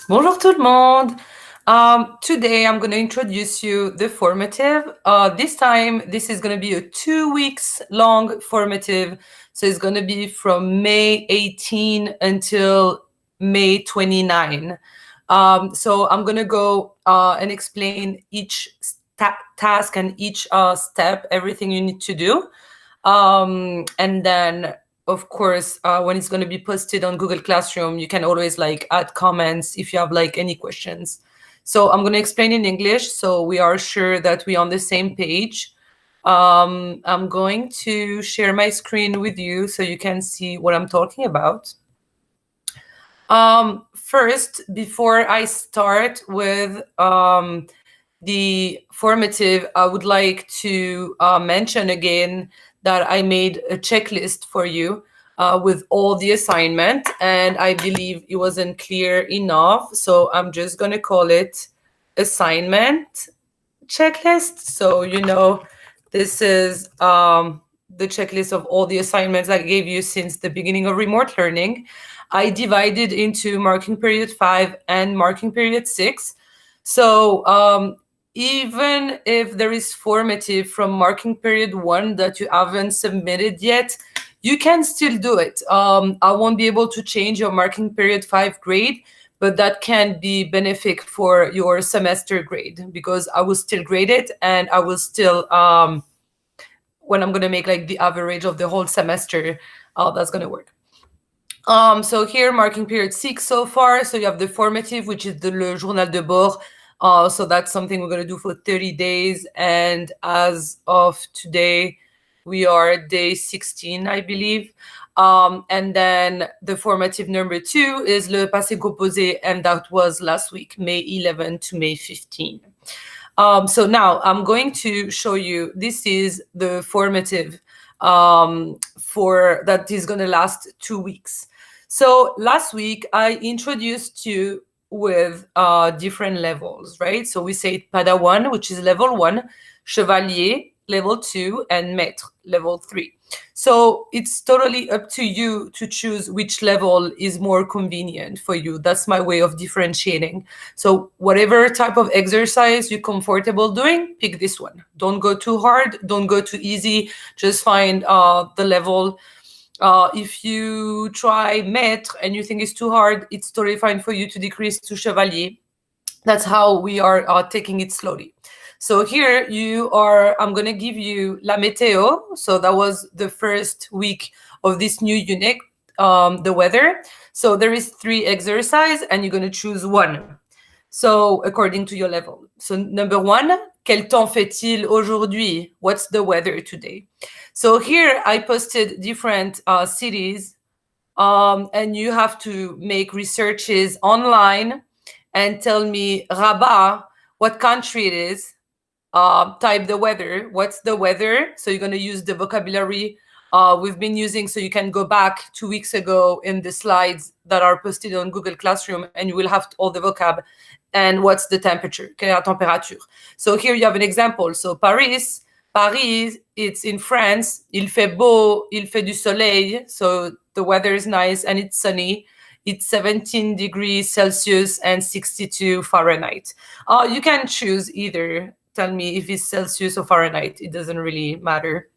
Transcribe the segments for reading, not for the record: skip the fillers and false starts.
Bonjour tout le monde. Today I'm going to introduce you the formative. This time, this is going to be a 2 weeks long formative. So it's going to be from May 18 until May 29. So I'm going to go and explain each task and each step, everything you need to do. And then of course, when it's going to be posted on Google Classroom, you can always add comments if you have any questions. So I'm going to explain in English so we are sure that we're on the same page. I'm going to share my screen with you so you can see what I'm talking about. First, before I start with the formative, I would like to mention again that I made a checklist for you with all the assignment, and I believe it wasn't clear enough. So I'm just going to call it assignment checklist. So, this is the checklist of all the assignments I gave you since the beginning of remote learning. I divided into marking period 5 and marking period 6. So even if there is formative from marking period 1 that you haven't submitted yet, you can still do it. I won't be able to change your marking period 5 grade, but that can be benefit for your semester grade because I will still grade it and I will still, when I'm going to make the average of the whole semester, that's going to work. So here, marking period 6 so far. So you have the formative, which is the Le Journal de Bord. So that's something we're going to do for 30 days. And as of today, we are day 16, I believe. And then the formative number 2 is Le Passé composé, and that was last week, May 11 to May 15. So now I'm going to show you, this is the formative for that is going to last 2 weeks. So last week, I introduced you with different levels, right? So we say Padawan, which is level 1, Chevalier, level 2, and Maître, level 3. So it's totally up to you to choose which level is more convenient for you. That's my way of differentiating. So whatever type of exercise you're comfortable doing, pick this one. Don't go too hard. Don't go too easy. Just find the level. If you try Maître and you think it's too hard, it's totally fine for you to decrease to Chevalier. That's how we are taking it slowly. So here I'm going to give you La Météo. So that was the first week of this new unit, the weather. So there is 3 exercises and you're going to choose one. So according to your level. So number 1, quel temps fait-il aujourd'hui? What's the weather today? So here I posted different cities and you have to make researches online and tell me Rabat, what country it is. Type the weather. What's the weather? So you're going to use the vocabulary we've been using. So you can go back 2 weeks ago in the slides that are posted on Google Classroom and you will have all the vocab. And what's the temperature? Quelle est la température? So here you have an example. So Paris, it's in France. Il fait beau, il fait du soleil. So the weather is nice and it's sunny. It's 17 degrees Celsius and 62 Fahrenheit. You can choose either. Tell me if it's Celsius or Fahrenheit. It doesn't really matter.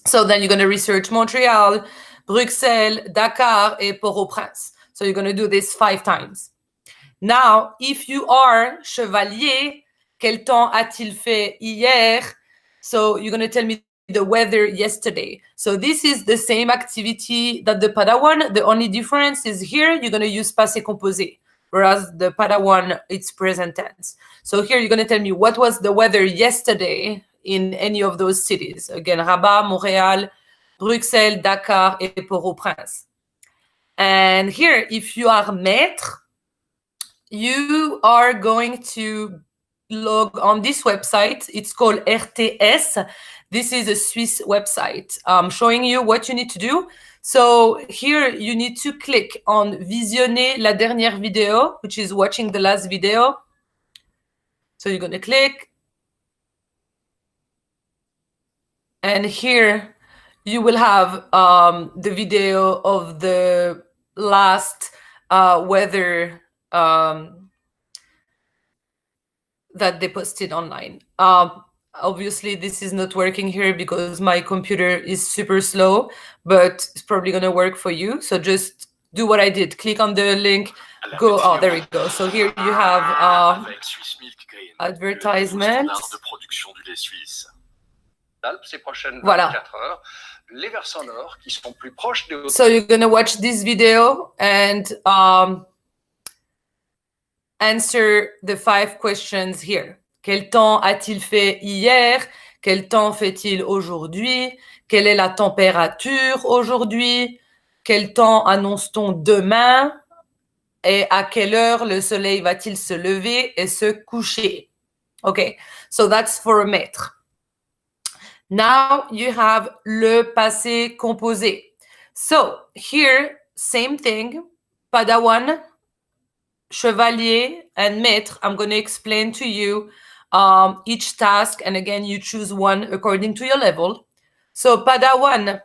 So then you're going to research Montreal, Bruxelles, Dakar, et Port-au-Prince. So you're going to do this 5 times. Now, if you are Chevalier, quel temps a-t-il fait hier? So you're going to tell me the weather yesterday. So this is the same activity that the Padawan. The only difference is here you're going to use passé composé, whereas the Padawan, it's present tense. So here you're going to tell me what was the weather yesterday in any of those cities. Again, Rabat, Montréal, Bruxelles, Dakar, et Port-au-Prince. And here, if you are maître, you are going to log on this website. It's called RTS. This is a Swiss website. I'm showing you what you need to do. So here you need to click on Visionner la dernière vidéo, which is watching the last video. So you're going to click. And here you will have the video of the last weather that they posted online. Obviously, this is not working here because my computer is super slow, but it's probably going to work for you. So just do what I did. Click on the link. Go. Oh, there we go. So here you have advertisement. Voilà. So you're going to watch this video and answer the 5 questions here. Quel temps a-t-il fait hier? Quel temps fait-il aujourd'hui? Quelle est la température aujourd'hui? Quel temps annonce-t-on demain? Et à quelle heure le soleil va-t-il se lever et se coucher? Okay, so that's for mettre. Now you have le passé composé. So here, same thing, padawan, chevalier, and maître. I'm going to explain to you each task, and again, you choose one according to your level. So padawan,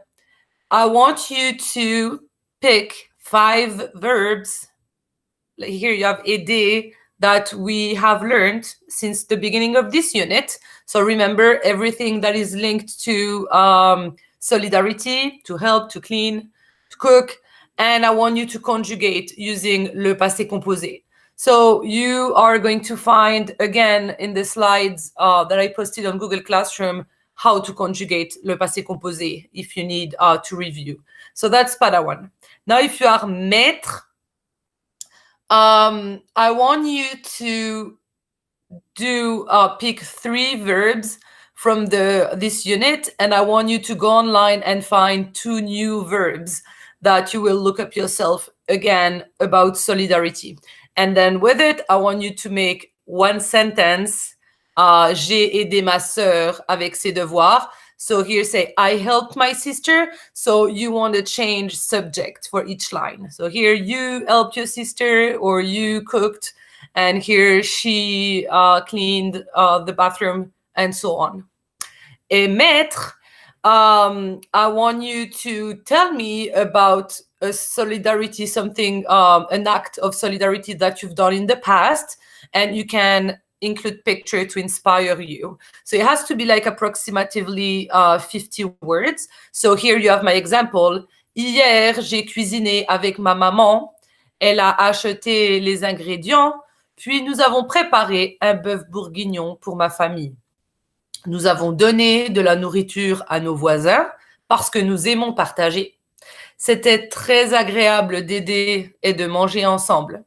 I want you to pick 5 verbs. Here you have aider that we have learned since the beginning of this unit. So remember everything that is linked to solidarity, to help, to clean, to cook. And I want you to conjugate using le passé composé. So you are going to find, again, in the slides that I posted on Google Classroom, how to conjugate le passé composé if you need to review. So that's padawan. Now, if you are maître, I want you to do pick 3 verbs from this unit, and I want you to go online and find 2 new verbs that you will look up yourself again about solidarity. And then with it, I want you to make 1 sentence. J'ai aidé ma sœur avec ses devoirs. So here say, I helped my sister. So you want to change subject for each line. So here you helped your sister, or you cooked, and here she cleaned the bathroom, and so on. Et maître, I want you to tell me about a solidarity, something, an act of solidarity that you've done in the past, and you can include picture to inspire you. So it has to be like approximately 50 words. So here you have my example. Hier, j'ai cuisiné avec ma maman. Elle a acheté les ingrédients. Puis nous avons préparé un bœuf bourguignon pour ma famille. Nous avons donné de la nourriture à nos voisins parce que nous aimons partager. C'était très agréable d'aider et de manger ensemble.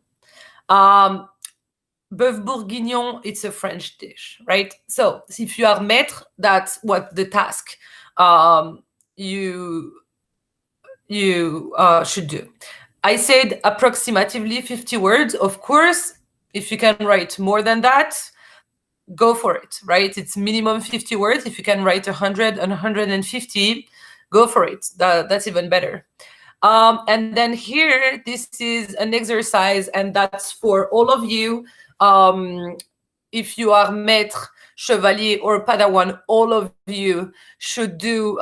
Bœuf bourguignon, it's a French dish, right? So if you are maître, that's what the task you should do. I said approximately 50 words. Of course, if you can write more than that, go for it, right? It's minimum 50 words. If you can write 100 and 150, go for it. That's even better. And then here, this is an exercise, and that's for all of you. If you are maître, chevalier, or padawan, all of you should do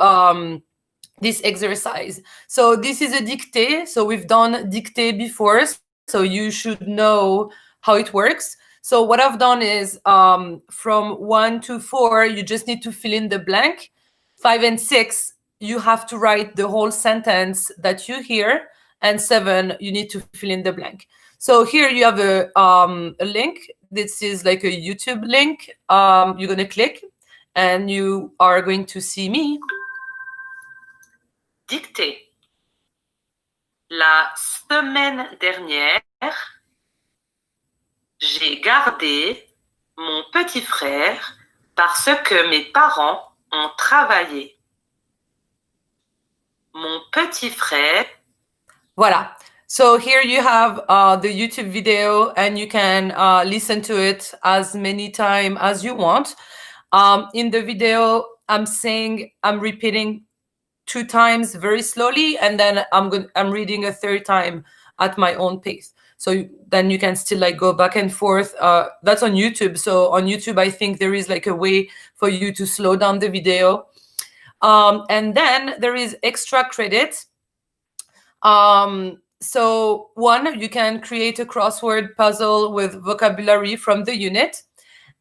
this exercise. So this is a dictée. So we've done dictée before, so you should know how it works. So what I've done is from 1 to 4, you just need to fill in the blank. 5 and 6, you have to write the whole sentence that you hear. And 7, you need to fill in the blank. So here you have a link. This is like a YouTube link. You're going to click and you are going to see me. Dictée. La semaine dernière, j'ai gardé mon petit frère parce que mes parents ont travaillé. Mon petit frère. Voilà. So here you have the YouTube video, and you can listen to it as many times as you want. In the video, I'm repeating 2 times very slowly, and then I'm reading a 3rd time at my own pace. So then you can still like go back and forth. That's on YouTube. So on YouTube, I think there is like a way for you to slow down the video. And then there is extra credit. So one, you can create a crossword puzzle with vocabulary from the unit.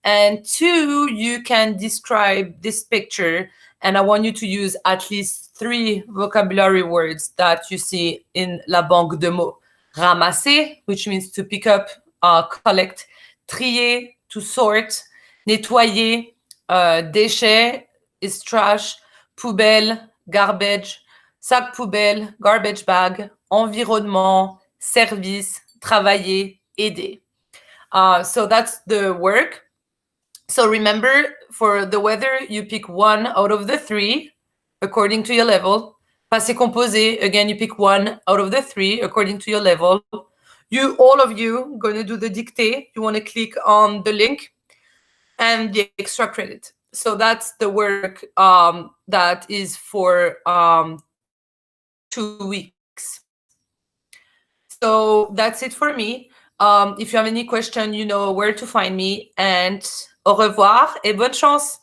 And two, you can describe this picture. And I want you to use at least 3 vocabulary words that you see in La Banque de mots. Ramasser, which means to pick up, collect. Trier, to sort. Nettoyer, déchet is trash. Poubelle, garbage. Sac poubelle, garbage bag. Environnement, service, travailler, aider. So that's the work. So remember, for the weather, you pick 1 out of the 3 according to your level. Passé composé, again, you pick 1 out of the 3 according to your level. All of you, going to do the dictée. You want to click on the link and the extra credit. So that's the work that is for 2 weeks. So that's it for me. If you have any question, you know where to find me. And au revoir et bonne chance.